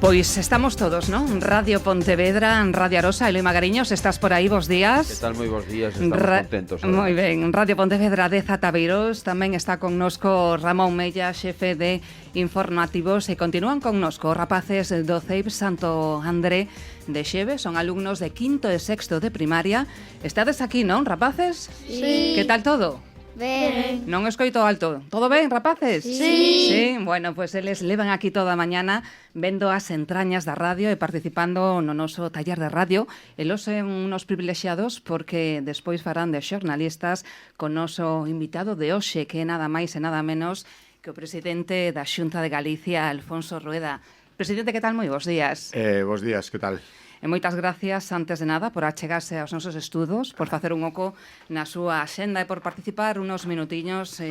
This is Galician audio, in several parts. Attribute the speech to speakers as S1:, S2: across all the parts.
S1: Pois estamos todos, ¿no? Radio Pontevedra, Radio Arosa, Eloi Magariños, estás por aí, bos días.
S2: Que tal, moi bos días, estamos contentos.
S1: Moi ben, Radio Pontevedra de Zataveiros, tamén está connosco Ramón Mella, xefe de Informativos, e continúan connosco rapaces do CEIP Santo André de Xeve, son alumnos de quinto e sexto de primaria. Estades aquí, non, rapaces?
S3: Sí.
S1: Que tal todo?
S3: Ben.
S1: Non escoito alto. Todo ben, rapaces?
S3: Sí.
S1: Sí, bueno, pues eles levan aquí toda a mañana vendo as entrañas da radio e participando no noso taller de radio. Elos son unos privilexiados porque despois farán de xornalistas con noso invitado de hoxe, que é nada máis e nada menos que o presidente da Xunta de Galicia, Alfonso Rueda. Presidente, que tal? Moi bons días.
S4: Bos días, que tal?
S1: E moitas gracias, antes de nada, por achegarse aos nosos estudos, por facer un oco na súa axenda e por participar unos minutiños,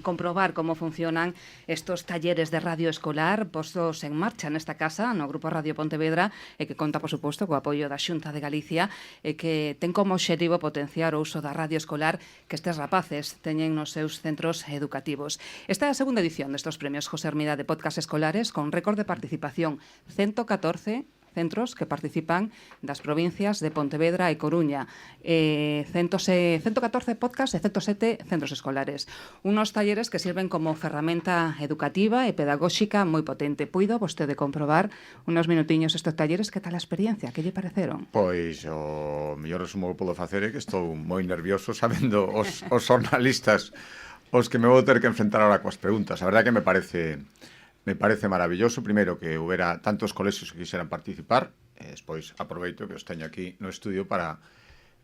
S1: comprobar como funcionan estos talleres de radio escolar postos en marcha nesta casa, no Grupo Radio Pontevedra, e que conta, por suposto, co apoio da Xunta de Galicia, e que ten como obxectivo potenciar o uso da radio escolar que estes rapaces teñen nos seus centros educativos. Esta é a segunda edición destos premios José Hermida de Podcast Escolares, con récord de participación, 114 centros que participan das provincias de Pontevedra e Coruña, 114 podcasts e 107 centros escolares. Unos talleres que sirven como ferramenta educativa e pedagóxica moi potente. Puido vostede comprobar unos minutiños estes talleres, que tal a experiencia? Que lle pareceron?
S4: Pois o mellor resumo que podo facer é que estou moi nervioso sabendo os xornalistas os que me vou ter que enfrentar ahora coas preguntas. A verdade que me parece maravilloso, primeiro, que houbera tantos colexios que quixeran participar, e despois aproveito que os teño aquí no estudio para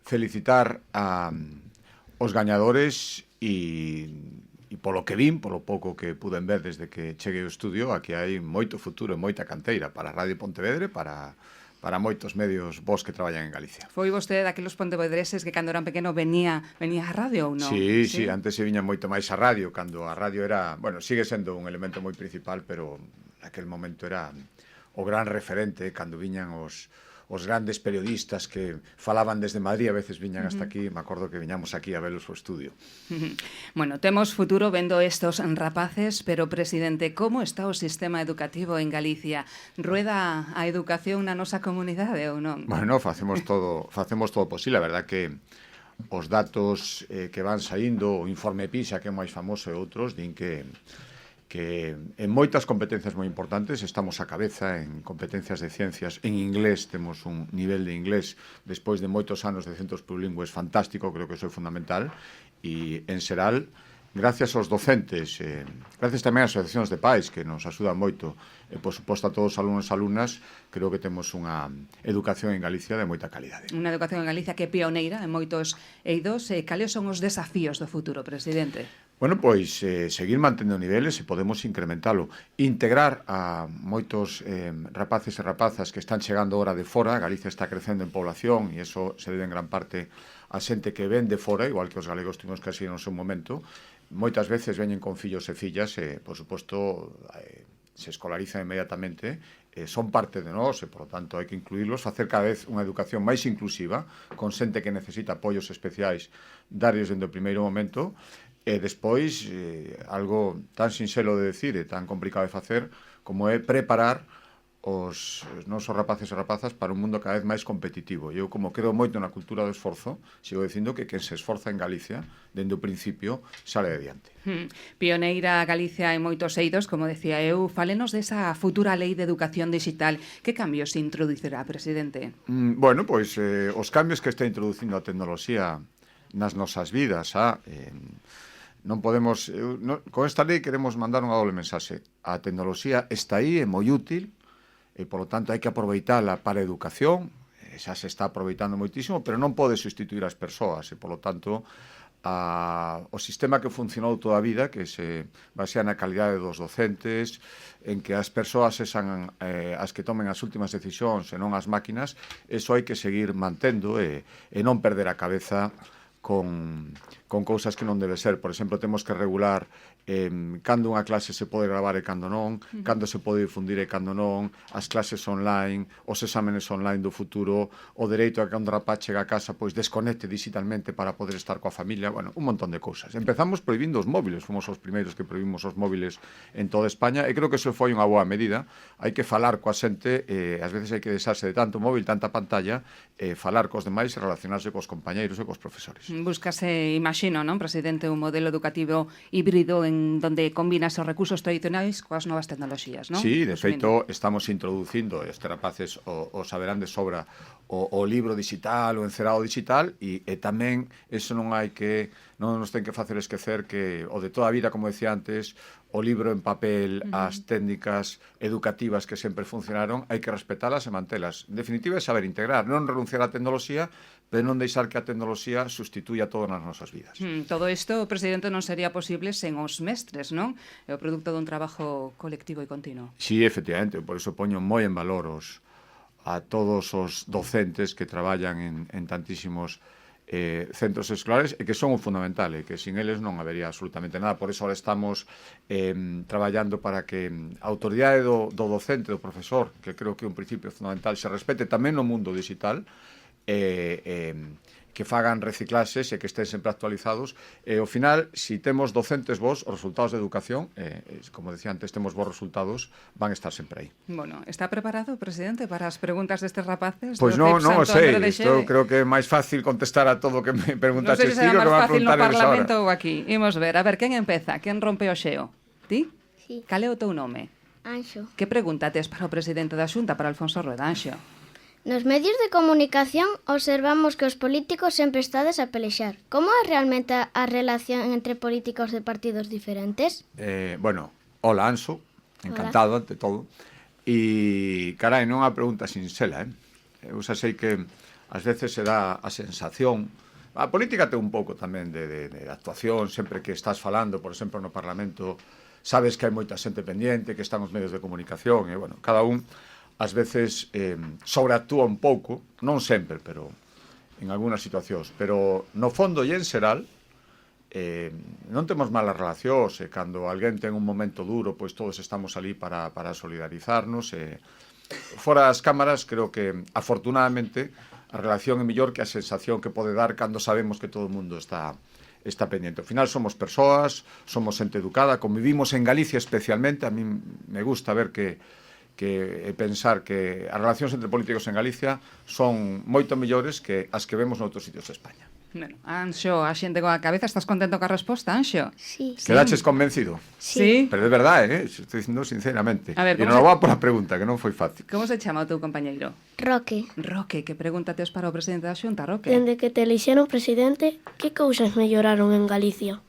S4: felicitar os gañadores e polo que vin, polo pouco que puden ver desde que cheguei ao estudio, aquí hai moito futuro e moita canteira para Radio Pontevedra, para moitos medios vos que traballan en Galicia.
S1: Foi vostede daquelos pontevedreses que cando eran pequeno venía a radio ou non?
S4: Sí, antes se viña moito máis a radio, cando a radio era, bueno, sigue sendo un elemento moi principal, pero naquel momento era o gran referente cando viñan os grandes periodistas que falaban desde Madrid, a veces viñan hasta aquí, me acordo que viñamos aquí a velos o estudio.
S1: Bueno, temos futuro vendo estos rapaces, pero, presidente, como está o sistema educativo en Galicia? Rueda a educación na nosa comunidade ou non?
S4: Bueno, facemos todo posible, a verdad que os datos que van saindo, o informe PISA, que é máis famoso, e outros, din que en moitas competencias moi importantes estamos a cabeza en competencias de ciencias. En inglés temos un nivel de inglés despois de moitos anos de centros plurilingües fantástico, creo que iso é fundamental, e en xeral, gracias aos docentes, gracias tamén ás asociacións de pais que nos axudan moito, e por suposto a todos os alumnos e alumnas, creo que temos unha educación en Galicia de moita calidade.
S1: Unha educación en Galicia que é pioneira en moitos eidos. Cales son os desafíos do futuro, presidente?
S4: Bueno, pois seguir mantendo niveles e podemos incrementalo. Integrar a moitos rapaces e rapazas que están chegando ahora de fora. Galicia está crecendo en población e iso se debe en gran parte a xente que ven de fora, igual que os galegos tuvimos que así no seu momento. Moitas veces veñen con fillos e fillas e, por suposto, se escolarizan inmediatamente, son parte de nós e, por lo tanto, hai que incluirlos, facer cada vez unha educación máis inclusiva, con xente que necesita apoios especiais, darles dende o primeiro momento. E despois, algo tan sinxelo de decir e tan complicado de facer como é preparar os nosos rapaces e rapazas para un mundo cada vez máis competitivo. Eu, como creo moito na cultura do esforzo, sigo dicindo que quen se esforza en Galicia, dende o principio, sale adiante.
S1: Pioneira Galicia en moitos eidos, como decía eu. Fálenos desa futura lei de educación digital. Que cambios se introducirá, presidente?
S4: Bueno, pois os cambios que está introducindo a tecnoloxía nas nosas vidas, non podemos, con esta lei queremos mandar unha doble mensaxe. A tecnoloxía está aí, é moi útil, e, polo tanto, hai que aproveitala para a educación, xa se está aproveitando moitísimo, pero non pode sustituir as persoas, e, polo tanto, o sistema que funcionou toda a vida, que se basea na calidade dos docentes, en que as persoas sean as que tomen as últimas decisións e non as máquinas, eso hai que seguir mantendo e non perder a cabeza con cousas que non debe ser. Por exemplo, temos que regular cando unha clase se pode gravar e cando non, cando se pode difundir e cando non, as clases online, os exámenes online do futuro, o dereito a que un rapaz chega a casa pois desconecte digitalmente para poder estar coa familia, bueno, un montón de cousas. Empezamos prohibindo os móviles, fomos os primeiros que prohibimos os móviles en toda España e creo que eso foi unha boa medida. Hai que falar coa xente, ás veces hai que deixarse de tanto móvil, tanta pantalla, falar cos demais e relacionarse cos compañeiros e cos profesores.
S1: Búscase, imagino, non, presidente, un modelo educativo híbrido en donde combinas os recursos tradicionais coas novas tecnoloxías, non?
S4: Sí, de feito, estamos introducindo, este rapaces o saberán de sobra, o libro digital, o encerado digital, e tamén eso non nos ten que facer esquecer que o de toda a vida, como decía antes, o libro en papel, as técnicas educativas que sempre funcionaron, hai que respetalas e mantelas. En definitiva, é saber integrar, non renunciar á tecnoloxía, pero non deixar que a tecnoloxía sustituya todo nas nosas vidas.
S1: Todo isto, presidente, non sería posible sen os mestres, non? É o produto dun trabajo colectivo e continuo.
S4: Sí, efectivamente, por iso poño moi en valor a todos os docentes que traballan en tantísimos centros escolares e que son o fundamental e que sin eles non habería absolutamente nada. Por iso ahora estamos traballando para que a autoridade do docente, do profesor, que creo que é un principio fundamental, se respete tamén no mundo digital, que fagan reciclases e que estén sempre actualizados e ao final, si temos docentes bons, os resultados de educación, como decía antes, temos bons resultados, van estar sempre aí.
S1: Bueno, está preparado, presidente, para as preguntas destes rapaces?
S4: Pois non o sei, isto creo que é máis fácil contestar a todo o que me preguntaste.
S1: Non sei se será máis fácil no Parlamento ou aquí. Imos ver, a ver, quen empeza? Quen rompe o xeo? Ti?
S3: Sí.
S1: Cal é o teu nome?
S3: Anxo.
S1: Que pregunta tes para o presidente da Xunta, para Alfonso Rueda, Anxo?
S3: Nos medios de comunicación observamos que os políticos sempre estades a pelexar. Como é realmente a relación entre políticos de partidos diferentes?
S4: Bueno, hola Anxo, encantado ante todo. E, carai, non é unha pregunta sinxela, Eu xa sei que ás veces se dá a sensación. A política ten un pouco tamén de actuación, sempre que estás falando, por exemplo, no Parlamento, sabes que hai moita xente pendiente, que están os medios de comunicación, e, bueno, cada un ás veces sobreactúa un pouco, non sempre, pero en algunhas situacións, pero no fondo e en xeral non temos malas relacións, e cando alguén ten un momento duro, pois todos estamos ali para solidarizarnos, fora das cámaras, creo que afortunadamente a relación é mellor que a sensación que pode dar cando sabemos que todo o mundo está pendiente. Ao final somos persoas, somos xente educada, convivimos en Galicia especialmente, a mí me gusta ver que pensar que as relacións entre políticos en Galicia son moito mellores que as que vemos noutros sitios de España.
S1: Bueno, Anxo, a xente coa cabeza, estás contento coa resposta, Anxo?
S3: Sí.
S4: Quedaches convencido?
S1: Sí.
S4: Pero é verdade, estou dicindo sinceramente.
S1: A ver,
S4: e non vou por a pregunta, que non foi fácil.
S1: Como se chama o teu compañeiro?
S3: Roque.
S1: Roque, que pregunta tes para o presidente da Xunta, Roque?
S5: Dende que te elixeron presidente, que cousas melloraron en Galicia?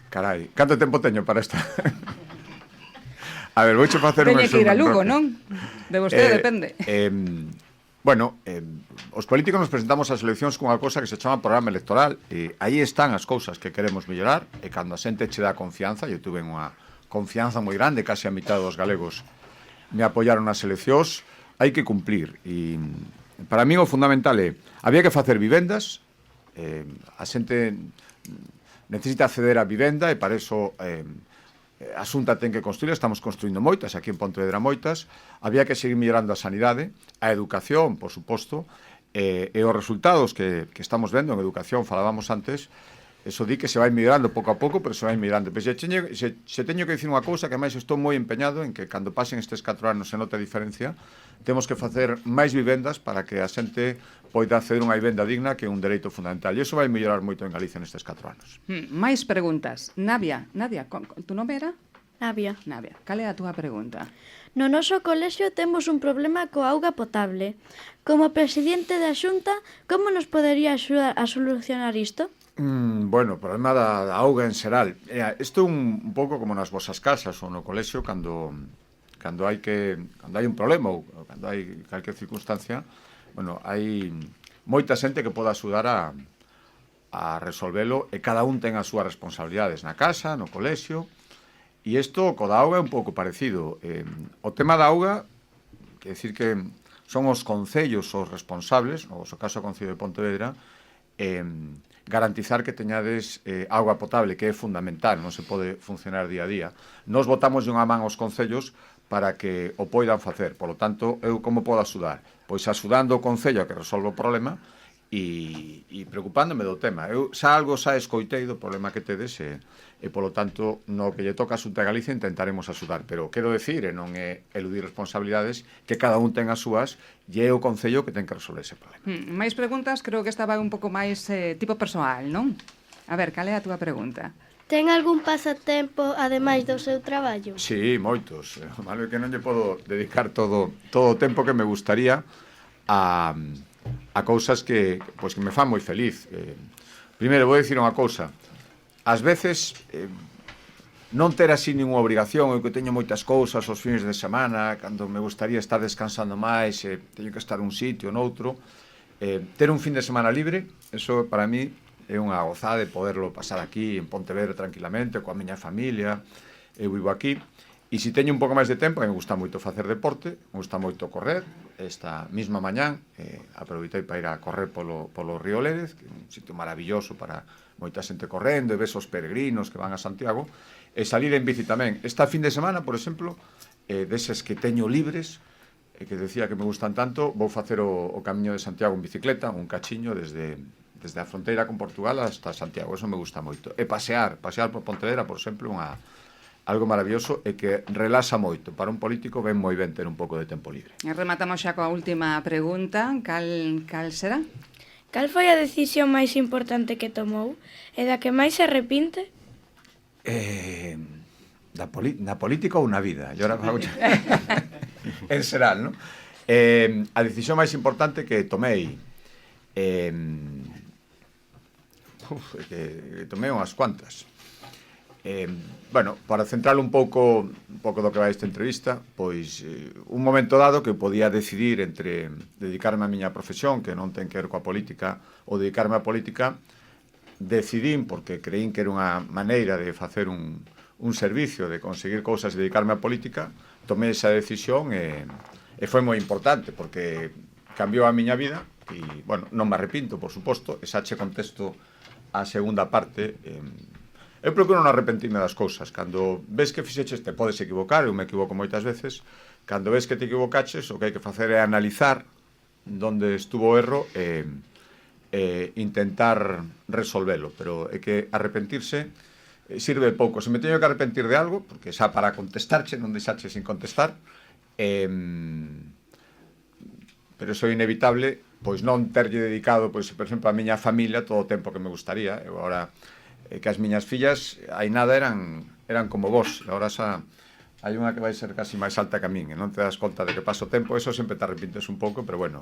S4: Carai, canto tempo teño para esta? A ver, vouche facer un
S1: Teñe que ir a Lugo,
S4: Roque.
S1: non? De vostede depende.
S4: Bueno, os políticos nos presentamos ás eleccións cunha cousa que se chama programa electoral e aí están as cousas que queremos mellorar e cando a xente che dá confianza, eu tuve unha confianza moi grande, case a mitad dos galegos me apoiaron nas eleccións, hai que cumplir e para mí o fundamental é había que facer vivendas, a xente necesita acceder a vivenda e para iso a Xunta ten que construir, estamos construindo moitas, aquí en Pontevedra moitas, había que seguir mellorando a sanidade, a educación, por suposto, e os resultados que estamos vendo en educación, falábamos antes, eso di que se vai mellorando pouco a pouco, pero se vai mellorando. Pero se teño que dicir unha cousa, que máis estou moi empeñado en que cando pasen estes 4 anos se note a diferencia, temos que facer máis vivendas para que a xente poida acceder unha vivenda digna, que é un dereito fundamental. E iso vai mellorar moito en Galicia nestes 4 anos.
S1: Máis preguntas. Nadia, tu nome era?
S5: Navia.
S1: Navia, cal é a túa pregunta?
S5: No noso colexio temos un problema coa auga potable. Como presidente da Xunta, como nos podería axudar a solucionar isto?
S4: Bueno, o problema da auga en xeral. Isto é un pouco como nas vosas casas ou no colexio cando hai un problema ou cando hai calquer circunstancia, bueno, hai moita xente que pode axudar a resolvelo e cada un ten as súas responsabilidades na casa, no colexio. E isto co da auga é un pouco parecido. O tema da auga, quer decir que son os concellos os responsables, no vosso caso o Concello de Pontevedra, garantizar que teñades auga potable, que é fundamental, non se pode funcionar día a día. Nos botamos unha man aos concellos para que o poidan facer. Por lo tanto, eu como podo axudar? Pois axudando o concello a que resolva o problema e preocupándome do tema. Eu xa algo xa escoitei do problema que tedes e polo tanto, no que lle toca a Xunta de Galicia intentaremos axudar, pero quero decir, e non é eludir responsabilidades, que cada un ten as súas e é o Concello que ten que resolver ese problema.
S1: Máis preguntas, creo que esta vai un pouco máis tipo persoal, non? A ver, cal é a túa pregunta?
S5: Ten algún pasatempo ademais do seu traballo?
S4: Sí, moitos. O malo é que non lle podo dedicar todo o tempo que me gustaría a cousas que me fan moi feliz. Primeiro, vou dicir unha cousa. Ás veces, non ter así ninguna obrigación, eu que teño moitas cousas os fins de semana, cando me gustaría estar descansando máis, teño que estar un sitio, noutro, ter un fin de semana libre, eso para mí é unha gozada de poderlo pasar aquí en Pontevedra tranquilamente, coa miña familia, eu vivo aquí. E se teño un pouco máis de tempo, me gusta moito facer deporte, me gusta moito correr. Esta mesma mañán aproveitei para ir a correr polo Río Lérez, que é un sitio maravilloso para moita xente correndo, e ves os peregrinos que van a Santiago, e salir en bici tamén. Esta fin de semana, por exemplo, deses que teño libres, que decía que me gustan tanto, vou facer o camiño de Santiago en bicicleta, un cachiño desde a fronteira con Portugal hasta Santiago, eso me gusta moito. E pasear por Pontevedra, por exemplo, algo maravilloso e que relaxa moito. Para un político ven moi ben ter un pouco de tempo libre.
S1: E rematamos xa coa última pregunta. Cal será?
S6: Cal foi a decisión máis importante que tomou e da que máis se arrepinte?
S4: Na política ou na vida? E ahora en xeral, non? A decisión máis importante que tomei tomei unhas cuantas. Bueno, para centrar un pouco do que vai esta entrevista, pois un momento dado que podía decidir entre dedicarme á miña profesión, que non ten que ver coa política, ou dedicarme á política, decidín, porque creín que era unha maneira de facer un servicio, de conseguir cousas e dedicarme á política, tomei esa decisión e foi moi importante, porque cambiou a miña vida e, bueno, non me arrepinto, por suposto, e xa che contesto a segunda parte. Eu procuro non arrepentirme das cousas. Cando ves que fixeches, te podes equivocar, eu me equivoco moitas veces. Cando ves que te equivocaches, o que hai que facer é analizar onde estuvo o erro e intentar resolvelo. Pero é que arrepentirse sirve pouco. Se me teño que arrepentir de algo, porque xa para contestarche, non deixarche sin contestar, pero iso é inevitable, pois non terlle dedicado, pois, por exemplo, a miña familia todo o tempo que me gustaría. Eu agora que as miñas fillas hai nada eran como vos, agora xa hai unha que vai ser casi máis alta que a min, e non te das conta de que paso tempo, eso sempre te arrepintes un pouco, pero bueno,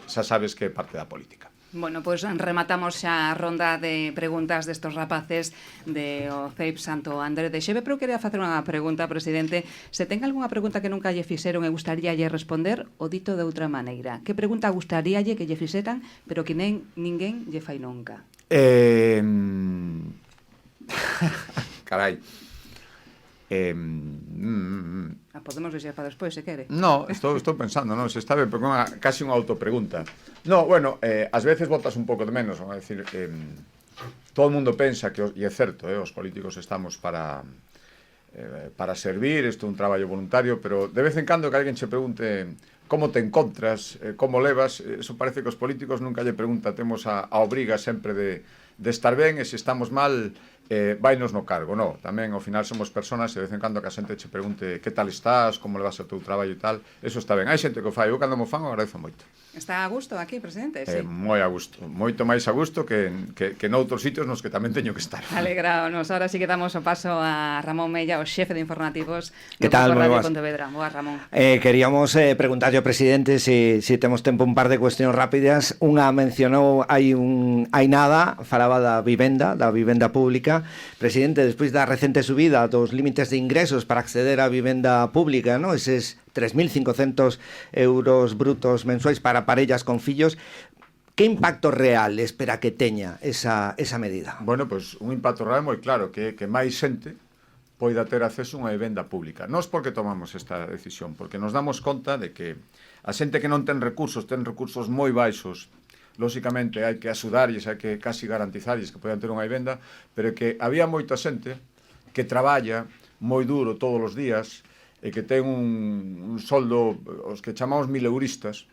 S4: xa sabes que é parte da política.
S1: Bueno, pois rematamos xa a ronda de preguntas destos rapaces de o CEIP Santo André de Xeve, pero quería facer unha pregunta, presidente. Se ten algunha pregunta que nunca lle fixeron e gustaríalle responder, o dito de outra maneira. Que pregunta gustaríalle que lle fixeran, pero que ninguén lle fai nunca?
S4: Carai.
S1: Podemos deixar para despois, se quere.
S4: No, estou pensando, non, se está ben, porque é casi unha autopregunta. No, bueno, ás veces botas un pouco de menos, vamos a decir, todo o mundo pensa que, e é certo, os políticos estamos para servir, isto é un traballo voluntario, pero de vez en cando que alguén che pregunte como te encontras, como levas, eso parece que os políticos nunca lle pregunta, temos a obriga sempre de estar ben, e se estamos mal, vainos no cargo, no, tamén ao final somos personas e de vez en cando que a xente che pregunte que tal estás, como levas o teu traballo e tal, eso está ben, hai xente que o fai, eu cando mo fan agradezo moito.
S1: Está a gusto aquí, presidente? Sí.
S4: Moi a gusto, moito máis a gusto que noutros sitios nos que tamén teño que estar.
S1: Alegraonos, ahora sí que damos o paso a Ramón Mella, o xefe de informativos do
S7: Que tal,
S1: Grupo Radio
S7: boas?
S1: Pontevedra. Boa, Ramón.
S7: Queríamos preguntarlle ao presidente se temos tempo un par de cuestións rápidas. Unha mencionou hai nada, falaba da vivenda pública. Presidente, despois da recente subida dos límites de ingresos para acceder á vivenda pública, ¿no? Eses 3.500 euros brutos mensuais para parellas con fillos, que impacto real espera que teña esa medida?
S4: Bueno, pois un impacto real moi claro, que máis xente poida ter acceso a unha vivenda pública. Nós porque tomamos esta decisión? Porque nos damos conta de que a xente que non ten recursos moi baixos lóxicamente hai que axudarlles, hai que casi garantizarlles que poden ter unha vivenda, pero que había moita xente que traballa moi duro todos os días e que ten un soldo, os que chamamos mileuristas,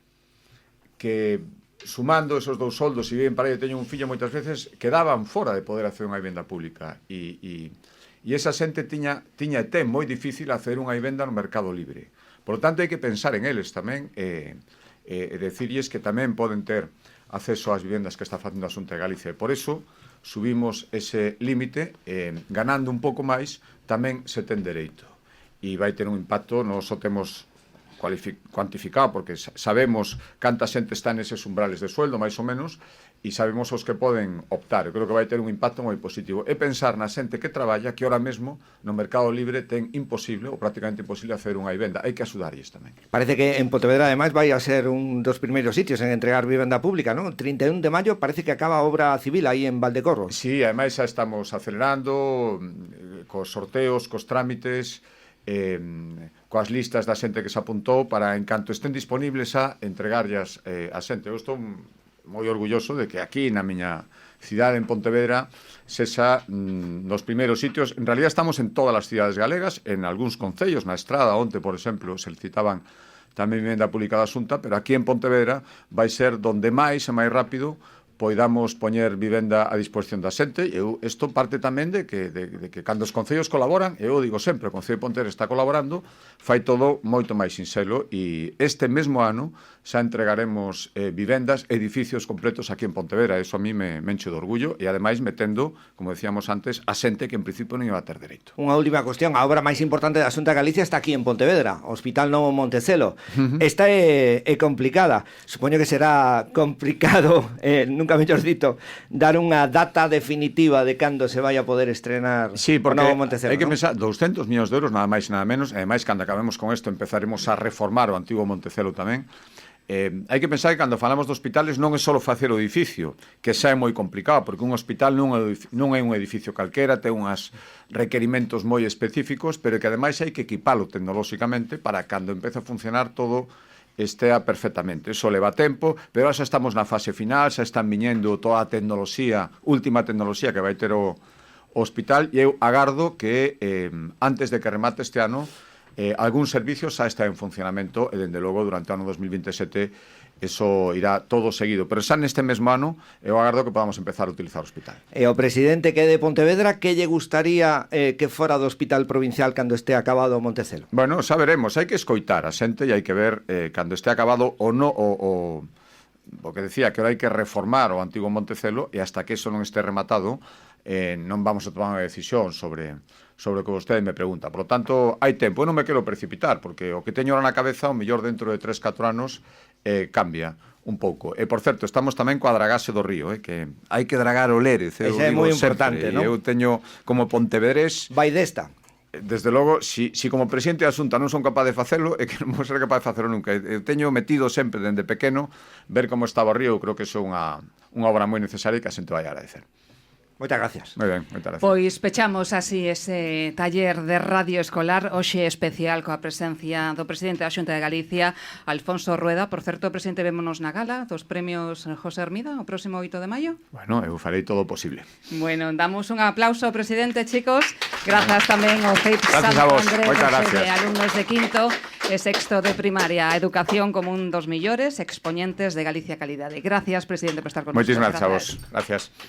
S4: que sumando esos dous soldos e viven para aí e teñen un fillo moitas veces, quedaban fora de poder hacer unha vivenda pública e esa xente tiña e ten moi difícil hacer unha vivenda no mercado libre. Por lo tanto, hai que pensar en eles tamén e decirlles que tamén poden ter acceso ás vivendas que está facendo a Xunta de Galicia. E por eso subimos ese límite, ganando un pouco máis, tamén se ten dereito. E vai ter un impacto, non só temos cuantificado, porque sabemos canta xente está neses umbrales de sueldo, máis ou menos, e sabemos os que poden optar. Eu creo que vai ter un impacto moi positivo. E pensar na xente que traballa, que ahora mesmo no mercado libre ten imposible, ou prácticamente imposible, hacer unha vivenda. Hai que axudarlles tamén.
S7: Parece que en Pontevedra, ademais, vai a ser un dos primeiros sitios en entregar vivenda pública, ¿no? 31 de maio parece que acaba a obra civil aí en Valdecorro.
S4: Sí, ademais xa estamos acelerando cos sorteos, cos trámites, coas listas da xente que se apuntou para, en canto estén disponibles, a entregarllas a xente. Eu estou moi orgulloso de que aquí na miña cidade, en Pontevedra, sexa nos primeiros sitios. En realidad estamos en todas as cidades galegas, en algúns concellos, na Estrada, onte, por exemplo, se licitaban tamén vivenda pública da Xunta, pero aquí en Pontevedra vai ser donde máis e máis rápido poidamos poñer vivenda a disposición da xente. E isto parte tamén de que cando os concellos colaboran, eu digo sempre, o Concello de Pontevedra está colaborando, fai todo moito máis sinxelo, e este mesmo ano xa entregaremos vivendas, edificios completos aquí en Pontevedra. Eso a mí me enche de orgullo, e ademais metendo, como decíamos antes, a xente que en principio non iba a ter dereito.
S7: Unha última cuestión, a obra máis importante da Xunta de Galicia está aquí en Pontevedra, Hospital Novo Montecelo. Esta é complicada. Supoño que será complicado, nunca mellor dito, dar unha data definitiva de cando se vai a poder estrenar o Novo Montecelo.
S4: Hai que pensar, 200 millóns de euros, nada máis e nada menos, e ademais, cando acabemos con isto, empezaremos a reformar o antigo Montecelo tamén. Hai que pensar que cando falamos de hospitales non é só facer o edificio, que xa é moi complicado, porque un hospital non é un edificio calquera, ten uns requerimentos moi específicos, pero que ademais hai que equipalo tecnolóxicamente para cando empece a funcionar todo estea perfectamente. Eso leva tempo, pero xa estamos na fase final, xa están viñendo toda a tecnoloxía, última tecnoloxía que vai ter o hospital, e eu agardo que antes de que remate este ano algún servicio xa está en funcionamento, e dende logo durante o ano 2027 eso irá todo seguido, pero xa neste mesmo ano eu agardo que podamos empezar a utilizar o hospital.
S7: E o presidente que é de Pontevedra, que lle gustaría que fora do hospital provincial cando este acabado o Montecelo?
S4: Bueno, xa veremos, hai que escoitar a xente e hai que ver cando este acabado ou non, o que decía que hai que reformar o antigo Montecelo, e hasta que eso non este rematado non vamos a tomar unha decisión sobre o que vostede me pregunta. Por lo tanto, hai tempo. Eu non me quero precipitar, porque o que teño ahora na cabeza, o mellor dentro de 3-4 anos, cambia un pouco. E, por certo, estamos tamén coa dragase do río, que hai que dragar o Lérez.
S7: Ese é moi importante, non?
S4: Eu teño, como pontevedrés...
S7: Vai desta.
S4: Desde logo, si como presidente da Xunta non son capaz de facelo, é que non vou ser capaz de facelo nunca. Eu teño metido sempre, dende pequeno, ver como estaba o río. Eu creo que iso é unha obra moi necesaria e que a xente vai agradecer.
S7: Moitas gracias.
S4: Moi ben, moitas gracias.
S1: Pois pechamos así ese taller de radio escolar, hoxe especial coa presencia do presidente da Xunta de Galicia, Alfonso Rueda. Por certo, presidente, vémonos na gala dos premios José Hermida o próximo 8 de maio.
S4: Bueno, eu farei todo o posible.
S1: Bueno, damos un aplauso ao presidente, chicos. Grazas tamén ao CEIP
S4: Santo Andrés,
S1: de alumnos de quinto e sexto de primaria. A educación como un dos millores expoñentes de Galicia Calidade. Gracias, presidente, por estar con nosotros.
S4: Moitísimas gracias a vos. Gracias.